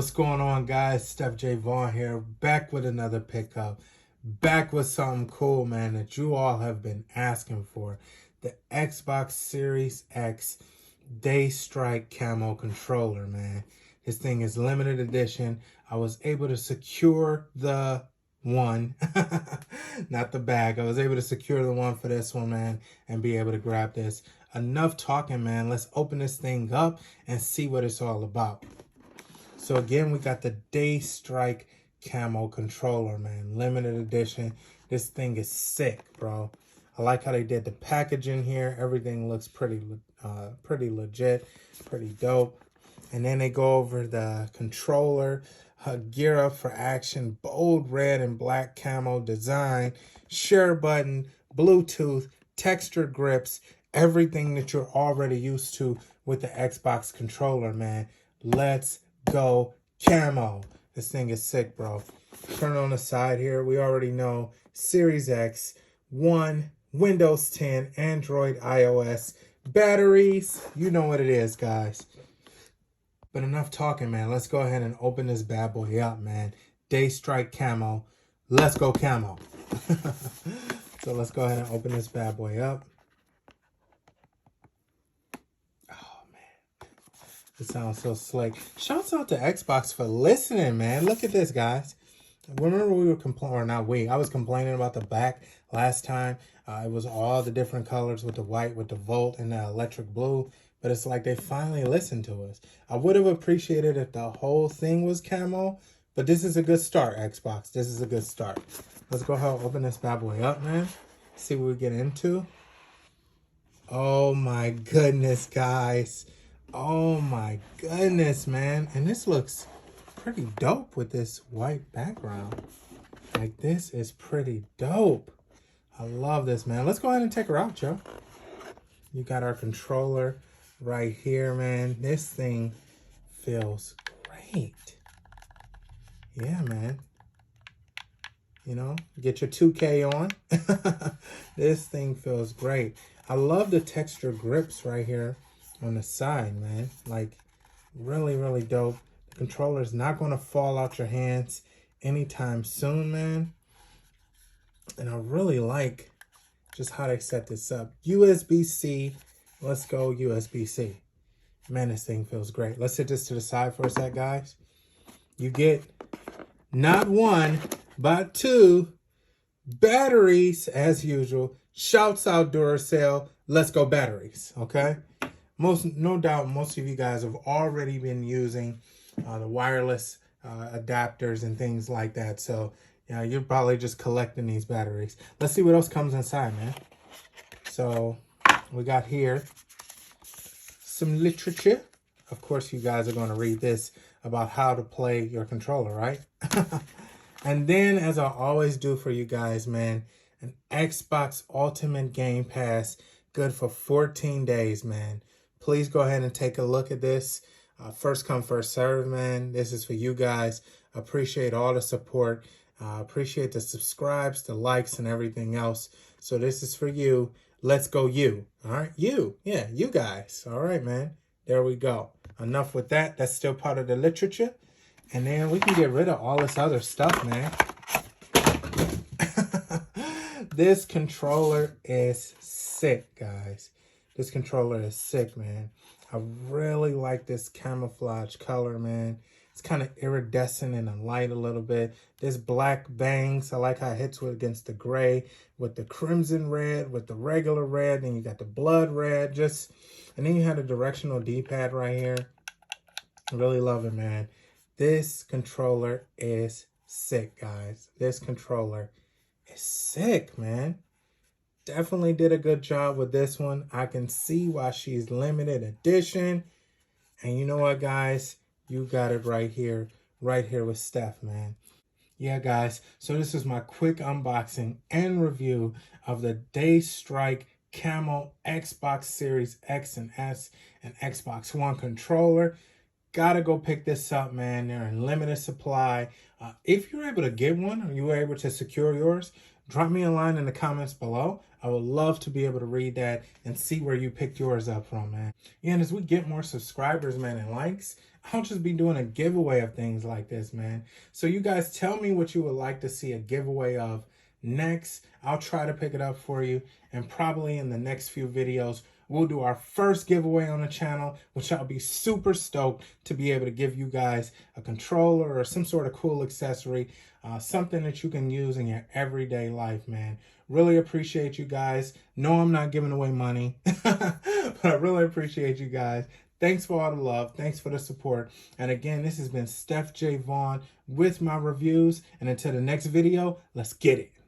What's going on, guys? Steph J. Vaughn here, back with another pickup. Back with something cool, man, that you all have been asking for. The Xbox Series X Daystrike Camo controller, man. This thing is limited edition. I was able to secure the one, not the bag. I was able to secure the one for this one, man, and be able to grab this. Enough talking, man. Let's open this thing up and see what it's all about. So again, we got the Daystrike Camo controller, man. Limited edition. This thing is sick, bro. I like how they did the packaging here. Everything looks pretty legit, pretty dope. And then they go over the controller. Gear up for action. Bold red and black camo design. Share button. Bluetooth. Textured grips. Everything that you're already used to with the Xbox controller, man. Let's go camo. This thing is sick, bro. Turn on the side here. We already know Series X, One, Windows 10, Android, iOS, batteries. You know what it is, guys. But enough talking, man. Let's go ahead and open this bad boy up, man. Daystrike Camo. Let's go camo. So let's go ahead and open this bad boy up. It sounds so slick. Shouts out to Xbox for listening, man. Look at this, guys. Remember we were complaining, or not we, I was complaining about the back last time. It was all the different colors with the white, with the Volt, and the electric blue. But it's like they finally listened to us. I would have appreciated if the whole thing was camo. But this is a good start, Xbox. This is a good start. Let's go ahead and open this bad boy up, man. See what we get into. Oh my goodness, guys. Oh my goodness, man. And this looks pretty dope with this white background. Like, this is pretty dope. I love this, man. Let's go ahead and take her out, Joe. You got our controller right here, man. This thing feels great. Yeah, man. You know, get your 2K on. This thing feels great. I love the texture grips right here on the side, man. Like, really, really dope. The controller is not going to fall out your hands anytime soon, man. And I really like just how they set this up. USB-C. Let's go USB-C. Man, this thing feels great. Let's set this to the side for a sec, guys. You get not one, but two batteries as usual. Shouts out Duracell. Let's go batteries, okay? No doubt most of you guys have already been using the wireless adapters and things like that. So, yeah, you're probably just collecting these batteries. Let's see what else comes inside, man. So, we got here some literature. Of course, you guys are going to read this about how to play your controller, right? And then, as I always do for you guys, man, an Xbox Ultimate Game Pass, good for 14 days, man. Please go ahead and take a look at this. First come, first serve, man. This is for you guys. Appreciate all the support. Appreciate the subscribes, the likes, and everything else. So this is for you. Let's go you. All right? You. Yeah, you guys. All right, man. There we go. Enough with that. That's still part of the literature. And then we can get rid of all this other stuff, man. This controller is sick, guys. This controller is sick, man. I really like this camouflage color, man. It's kind of iridescent in the light a little bit. This black bangs, I like how it hits against the gray with the crimson red, with the regular red. Then you got the blood red, and then you have the directional D-pad right here. I really love it, man. This controller is sick, guys. This controller is sick, man. Definitely did a good job with this one. I can see why she's limited edition. And you know what, guys? You got it right here with Steph, man. Yeah, guys. So this is my quick unboxing and review of the Daystrike Camo Xbox Series X and S and Xbox One controller. Gotta go pick this up, man. They're in limited supply. If you're able to get one or you were able to secure yours, drop me a line in the comments below. I would love to be able to read that and see where you picked yours up from, man. And as we get more subscribers, man, and likes, I'll just be doing a giveaway of things like this, man. So you guys tell me what you would like to see a giveaway of next. I'll try to pick it up for you, and probably in the next few videos we'll do our first giveaway on the channel, which I'll be super stoked to be able to give you guys a controller or some sort of cool accessory, something that you can use in your everyday life, man. Really appreciate you guys. No, I'm not giving away money, but I really appreciate you guys. Thanks for all the love. Thanks for the support. And again, this has been Steph J. Vaughn with my reviews. And until the next video, let's get it.